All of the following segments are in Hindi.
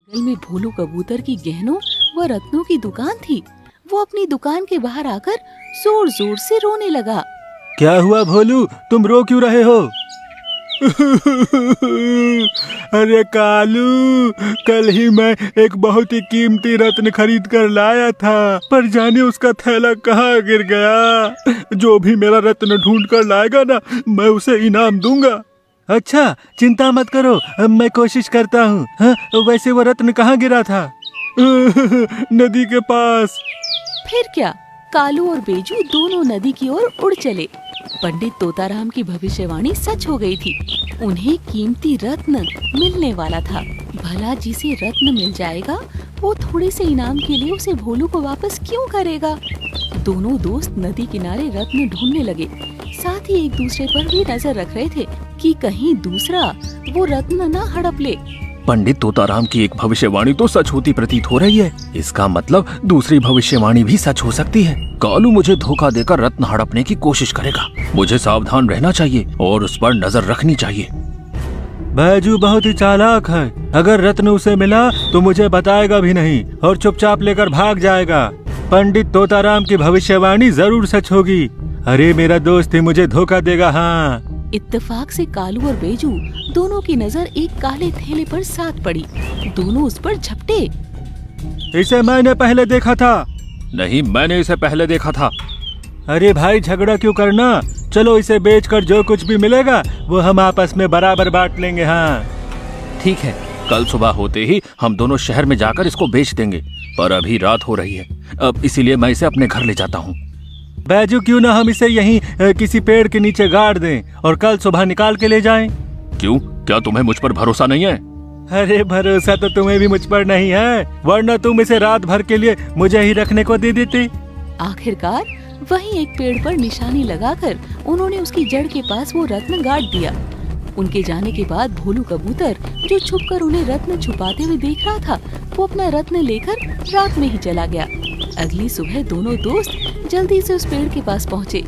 जंगल में भोलू कबूतर की गहनों व रत्नों की दुकान थी। वो अपनी दुकान के बाहर आकर जोर जोर से रोने लगा। क्या हुआ भोलू, तुम रो क्यों रहे हो? अरे कालू, कल ही मैं एक बहुत ही कीमती रत्न खरीद कर लाया था, पर जाने उसका थैला कहाँ गिर गया। जो भी मेरा रत्न ढूंढ कर लाएगा ना, मैं उसे इनाम दूंगा। अच्छा, चिंता मत करो, मैं कोशिश करता हूँ। हाँ, वैसे वो रत्न कहाँ गिरा था? नदी के पास। फिर क्या, कालू और बेजू दोनों नदी की ओर उड़ चले। पंडित तोताराम की भविष्यवाणी सच हो गई थी। उन्हें कीमती रत्न मिलने वाला था। भला जिसे रत्न मिल जाएगा, वो थोड़े से इनाम के लिए उसे भोलू को वापस क्यों करेगा? दोनों दोस्त नदी किनारे रत्न ढूंढने लगे। साथ ही एक दूसरे पर भी नजर रख रहे थे कि कहीं दूसरा वो रत्न न हड़प ले। पंडित तोताराम की एक भविष्यवाणी तो सच होती प्रतीत हो रही है। इसका मतलब दूसरी भविष्यवाणी भी सच हो सकती है। कालू मुझे धोखा देकर रत्न हड़पने की कोशिश करेगा। मुझे सावधान रहना चाहिए और उस पर नजर रखनी चाहिए। बैजू बहुत ही चालाक है। अगर रत्न उसे मिला तो मुझे बताएगा भी नहीं और चुपचाप लेकर भाग जाएगा। पंडित तोताराम की भविष्यवाणी जरूर सच होगी। अरे मेरा दोस्त ही मुझे धोखा देगा। हाँ, इत्तेफाक से कालू और बेजू दोनों की नजर एक काले थैले पर साथ पड़ी। दोनों उस पर झपटे। इसे मैंने पहले देखा था। नहीं, मैंने इसे पहले देखा था। अरे भाई, झगड़ा क्यों करना? चलो इसे बेचकर जो कुछ भी मिलेगा वो हम आपस में बराबर बांट लेंगे। हाँ ठीक है, कल सुबह होते ही हम दोनों शहर में जाकर इसको बेच देंगे। पर अभी रात हो रही है, अब इसीलिए मैं इसे अपने घर ले जाता हूँ। बैजू, क्यों ना हम इसे यहीं किसी पेड़ के नीचे गाड़ दें और कल सुबह निकाल के ले जाएं? क्यों, क्या तुम्हें मुझ पर भरोसा नहीं है? अरे भरोसा तो तुम्हें भी मुझ पर नहीं है, वरना तुम इसे रात भर के लिए मुझे ही रखने को दे देती। आखिरकार वहीं एक पेड़ पर निशानी लगाकर उन्होंने उसकी जड़ के पास वो रत्न गाड़ दिया। उनके जाने के बाद भोलू कबूतर, जो छुपकर उन्हें रत्न छुपाते हुए देख रहा था, वो अपना रत्न लेकर रात में ही चला गया। अगली सुबह दोनों दोस्त जल्दी से उस पेड़ के पास पहुँचे।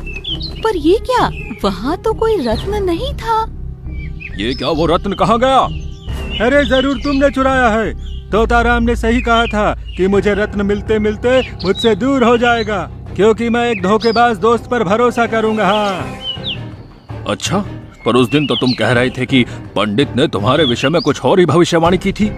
पर ये क्या, वहाँ तो कोई रत्न नहीं था। ये क्या, वो रत्न कहाँ गया? अरे जरूर तुमने चुराया है। तोताराम ने सही कहा था कि मुझे रत्न मिलते मिलते मुझसे दूर हो जाएगा, क्योंकि मैं एक धोखेबाज दोस्त पर भरोसा करूंगा। हाँ। अच्छा, पर उस दिन तो तुम कह रहे थे कि पंडित ने तुम्हारे विषय में कुछ और ही भविष्यवाणी की थी।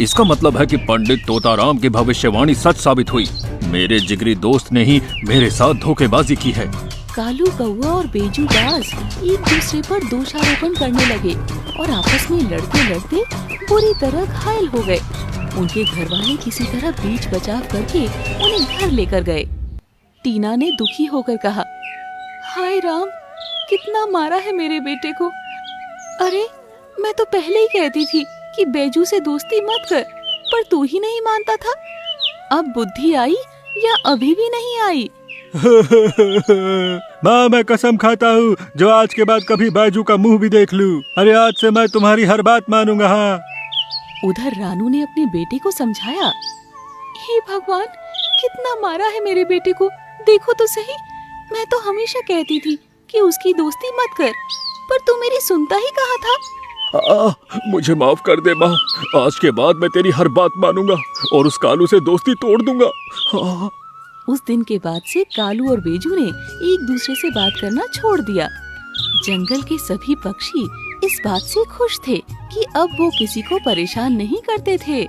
इसका मतलब है कि पंडित तोताराम की भविष्यवाणी सच साबित हुई। मेरे जिगरी दोस्त ने ही मेरे साथ धोखेबाजी की है। कालू कौवा और बेजू बाज एक दूसरे पर दोषारोपण करने लगे और आपस में लड़ते लड़ते बुरी तरह घायल हो गए। उनके घर वाले किसी तरह बीच बचाव करके उन्हें घर लेकर गए। टीना ने दुखी होकर कहा, हाय राम, कितना मारा है मेरे बेटे को। अरे, मैं तो पहले ही कहती थी कि बेजू से दोस्ती मत कर, पर तू ही नहीं मानता था। अब बुद्धि आई या अभी भी नहीं आई? माँ, मैं कसम खाता हूँ जो आज के बाद कभी बैजू का मुंह भी देख लूं। अरे आज से मैं तुम्हारी हर बात मानूंगा। हाँ। उधर रानू ने अपने बेटे को समझाया, हे भगवान, कितना मारा है मेरे बेटे को, देखो तो सही। मैं तो हमेशा कहती थी कि उसकी दोस्ती मत कर, पर तू मेरी सुनता ही कहाँ था। मुझे माफ कर दे माँ, आज के बाद मैं तेरी हर बात मानूंगा और उस कालू से दोस्ती तोड़ दूंगा। उस दिन के बाद से कालू और बेजू ने एक दूसरे से बात करना छोड़ दिया। जंगल के सभी पक्षी इस बात से खुश थे कि अब वो किसी को परेशान नहीं करते थे।